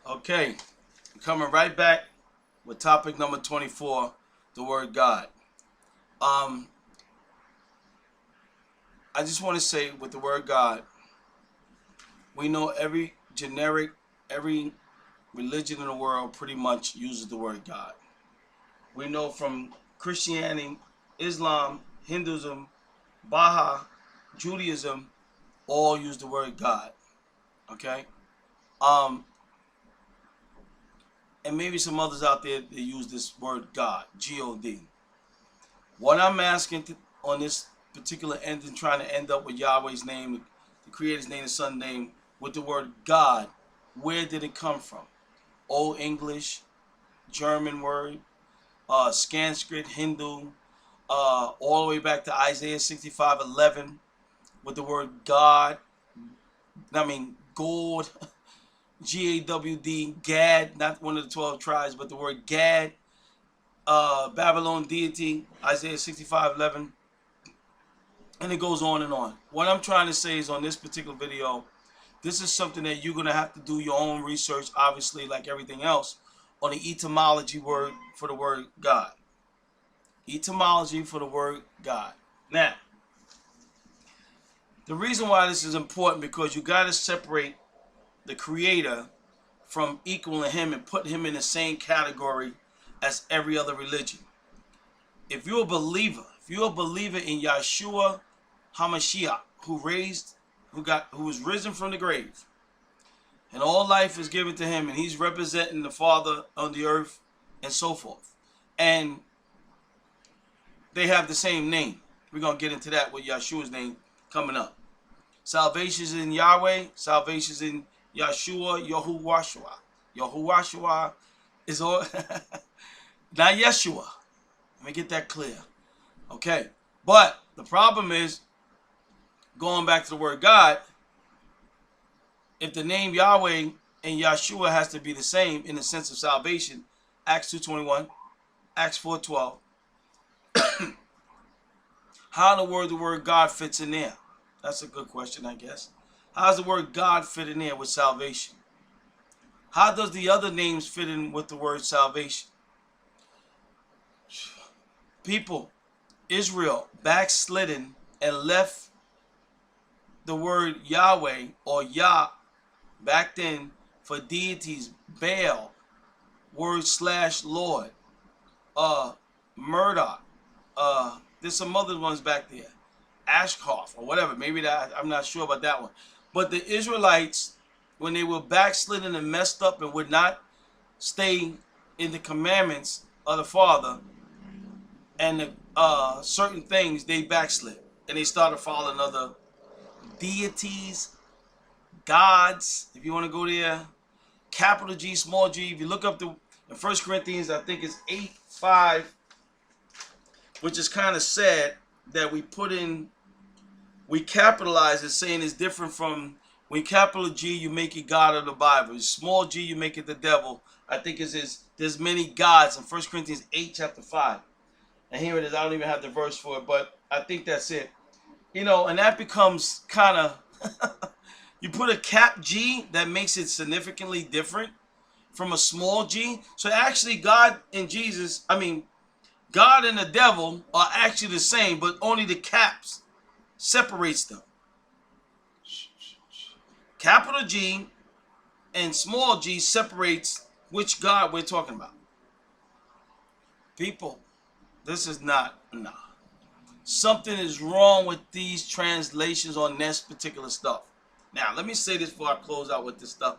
Okay, coming right back with topic number 24, the word God. Um, I just want to say with the word God, we know every religion in the world pretty much uses the word God. We know from Christianity, Islam, Hinduism, Baha'i, Judaism, all use the word God. Okay? Um, and maybe some others out there that use this word God, G-O-D. What I'm asking on this particular ending, trying to end up with Yahweh's name, the Creator's name, the Son's name, with the word God, where did it come from? Old English, German word, Sanskrit, Hindu, all the way back to Isaiah 65:11, with the word God. I mean, God, G-A-W-D, Gad, not one of the 12 tribes, but the word Gad, Babylon deity, Isaiah 65:11. And it goes on and on. What I'm trying to say is on this particular video, this is something that you're going to have to do your own research, obviously, like everything else, on the etymology word for the word God. Etymology for the word God. Now, the reason why this is important because you got to separate the Creator from equaling Him and put Him in the same category as every other religion. If you're a believer in Yahshua HaMashiach, who was risen from the grave, and all life is given to him, and he's representing the Father on the earth, and so forth. And they have the same name. We're going to get into that with Yahshua's name coming up. Salvation is in Yahweh. Salvation is in Yahshua, Yahuwashua. Yahuwashua is all, not Yeshua. Let me get that clear. Okay. But the problem is, going back to the word God, if the name Yahweh and Yahshua has to be the same in the sense of salvation, Acts 2:21, Acts 4:12, how in the word God fits in there? That's a good question, I guess. How does the word God fit in there with salvation? How does the other names fit in with the word salvation? People, Israel, backslidden and left the word Yahweh or Yah back then for deities, Baal, word / Lord, Murdoch, there's some other ones back there, Ashkoff or whatever, maybe that, I'm not sure about that one. But the Israelites, when they were backslidden and messed up and would not stay in the commandments of the Father and the certain things, they backslid and they started following other deities, gods, if you want to go there, capital G, small g. If you look up in 1 Corinthians, I think it's 8:5, which is kind of sad that we capitalize it, saying it's different from when capital G, you make it God of the Bible. Small g, you make it the devil. I think there's many gods in 1 Corinthians 8:5. And here it is. I don't even have the verse for it, but I think that's it. You know, and that becomes kind of, you put a cap G, that makes it significantly different from a small g. So actually God and God and the devil are actually the same, but only the caps separates them. Capital G and small g separates which God we're talking about. People, this is not, nah. Something is wrong with these translations on this particular stuff. Now, let me say this before I close out with this stuff.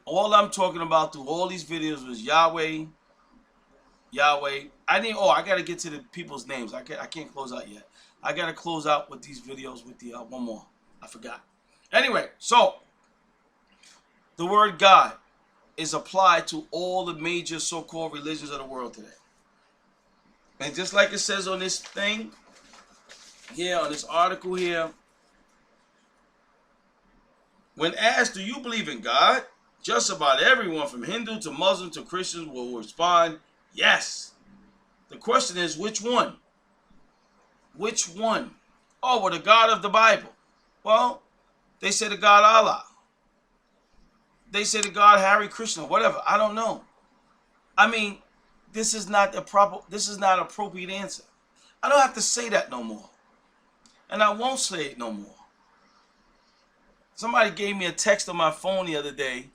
All I'm talking about through all these videos was Yahweh. I got to get to the people's names. I can't close out yet. I got to close out with these videos with the one more. I forgot. Anyway, so the word God is applied to all the major so-called religions of the world today. And just like it says on this thing here, on this article here, when asked, do you believe in God? Just about everyone from Hindu to Muslim to Christians will respond, yes. The question is, which one? Which one? Oh, well, the God of the Bible. Well, they say the God Allah. they say to God, Hare Krishna, whatever. I don't know. I mean, this is not an appropriate answer. I don't have to say that no more. And I won't say it no more. Somebody gave me a text on my phone the other day,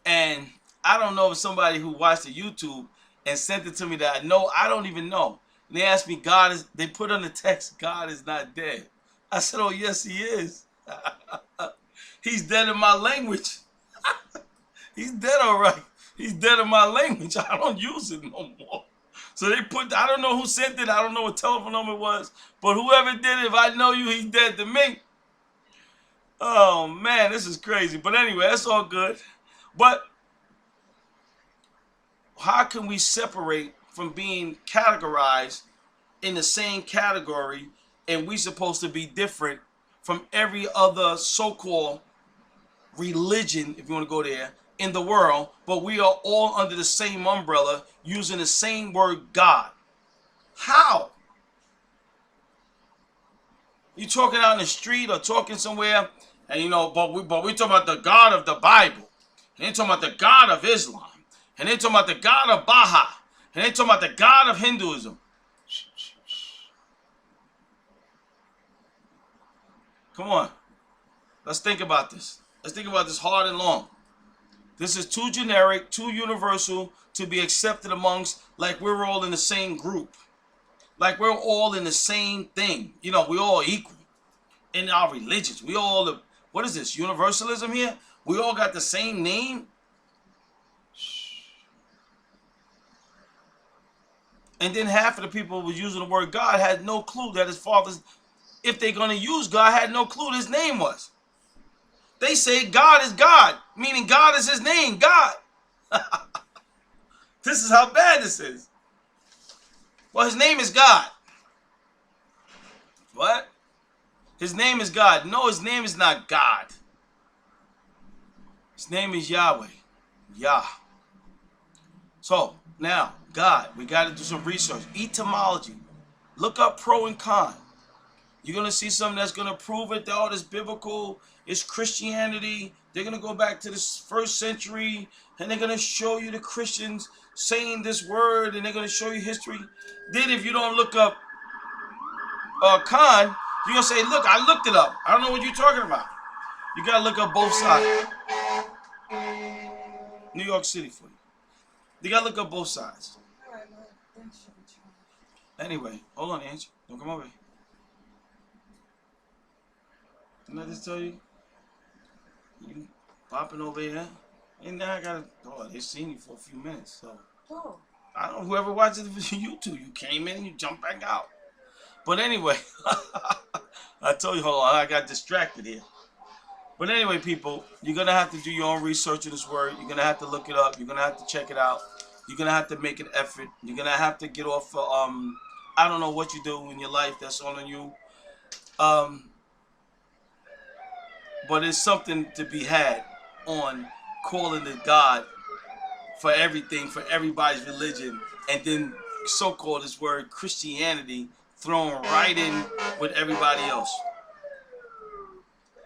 and I don't know if somebody who watched the YouTube and sent it to me that I know, I don't even know. And they asked me, they put on the text, God is not dead. I said, oh, yes, he is. He's dead in my language. He's dead, all right. He's dead in my language. I don't use it no more. So they put, I don't know who sent it. I don't know what telephone number it was. But whoever did it, if I know you, he's dead to me. Oh, man, this is crazy. But anyway, that's all good. But how can we separate from being categorized in the same category, and we supposed to be different from every other so-called religion, if you want to go there, in the world, but we are all under the same umbrella using the same word God? How? You talking out in the street or talking somewhere, and you know, but we talking about the God of the Bible, and they talking about the God of Islam, and they talking about the God of Baha, and they talking about the God of Hinduism. Come on, let's think about this. Let's think about this hard and long. This is too generic, too universal to be accepted amongst, like we're all in the same group. Like we're all in the same thing. You know, we're all equal in our religions. We all, what is this, universalism here? We all got the same name? And then half of the people who were using the word God had no clue that his father's, if they're going to use God, had no clue what his name was. They say God is God, meaning God is his name, God. This is how bad this is. Well, his name is God. What? His name is God. No, his name is not God. His name is Yahweh. Yah. So, now, God, we got to do some research. Etymology. Look up pro and con. You're going to see something that's going to prove it. Oh, it's biblical. It's Christianity. They're going to go back to the 1st century, and they're going to show you the Christians saying this word, and they're going to show you history. Then if you don't look up con, you're going to say, look, I looked it up. I don't know what you're talking about. You got to look up both sides. New York City for you. You got to look up both sides. Anyway, hold on, Ange. Don't come over here. Didn't I just tell you? You popping over here. And now I gotta, oh, they seen you for a few minutes, so. Oh. I don't know, whoever watches YouTube, you came in and you jumped back out. But anyway, I told you, hold on, I got distracted here. But anyway, people, you're gonna have to do your own research in this word. You're gonna have to look it up. You're gonna have to check it out. You're gonna have to make an effort. You're gonna have to get off I don't know what you do in your life, that's on you. But it's something to be had on calling to God for everything, for everybody's religion, and then so-called this word Christianity thrown right in with everybody else.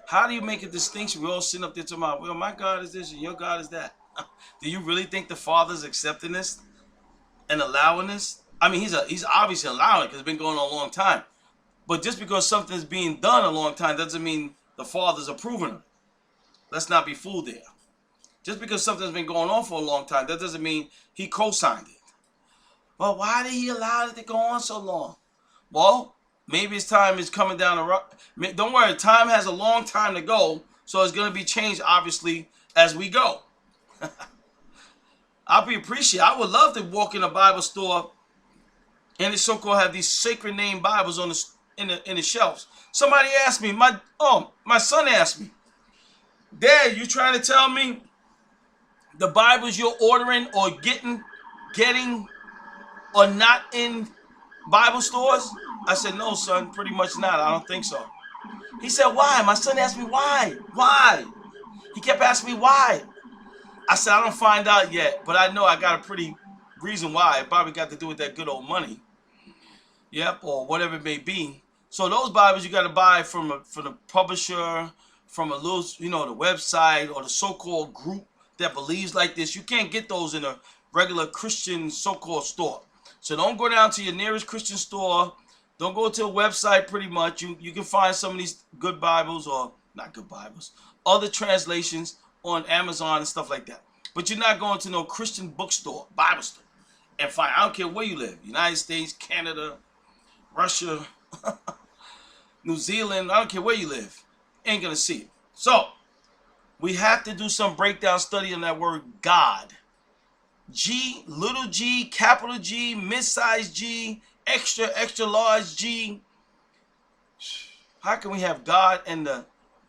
How do you make a distinction? We're all sitting up there talking about, well, my God is this and your God is that. Do you really think the Father's accepting this and allowing this? I mean, he's obviously allowing it because it's been going on a long time. But just because something's being done a long time doesn't mean the Father's approving of it. Let's not be fooled there. Just because something's been going on for a long time, that doesn't mean he co-signed it. Well, why did he allow it to go on so long? Well, maybe his time is coming down the road. Don't worry, time has a long time to go, so it's going to be changed, obviously, as we go. I'll be appreciative. I would love to walk in a Bible store and they so-called have these sacred name Bibles on in the shelves. Somebody asked me, my son asked me, Dad, you trying to tell me the Bibles you're ordering or getting are not in Bible stores? I said, no, son, pretty much not. I don't think so. He said, why? My son asked me, why? Why? He kept asking me why. I said, I don't find out yet, but I know I got a pretty reason why. It probably got to do with that good old money. Yep, or whatever it may be. So those Bibles you got to buy from the publisher, from a little, the website or the so-called group that believes like this. You can't get those in a regular Christian so-called store. So don't go down to your nearest Christian store. Don't go to a website pretty much. You can find some of these good Bibles, or not good Bibles, other translations on Amazon and stuff like that. But you're not going to no Christian bookstore, Bible store, and find, I don't care where you live, United States, Canada, Russia, New Zealand, I don't care where you live, ain't going to see it. So we have to do some breakdown study on that word God. G, little g, capital G, mid-size G, extra, extra large G. How can we have God and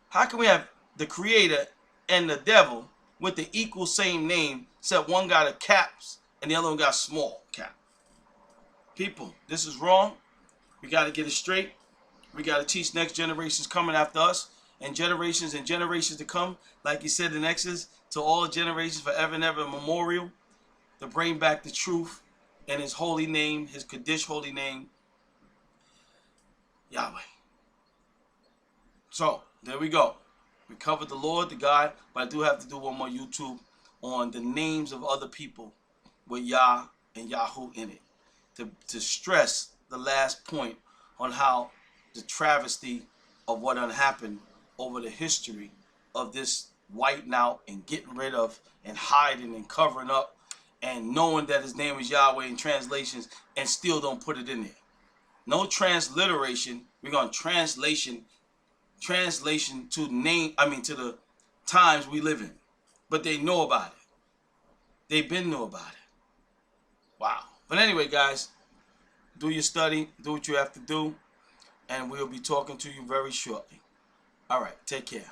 how can we have the creator and the devil with the equal same name, except one got a caps and the other one got small cap? People, this is wrong. We got to get it straight. We got to teach next generations coming after us, and generations to come, like he said in Exodus, to all generations forever and ever, memorial, to bring back the truth in his holy name, his Kaddish holy name, Yahweh. So, there we go. We covered the Lord, the God, but I do have to do one more YouTube on the names of other people with Yah and Yahoo in it, to stress the last point on how the travesty of what happened over the history of this whiting out and getting rid of and hiding and covering up and knowing that his name is Yahweh in translations and still don't put it in there. No transliteration. We're going translation to name, to the times we live in. But they know about it. They've been know about it. Wow. But anyway, guys, do your study, do what you have to do, and we'll be talking to you very shortly. All right, take care.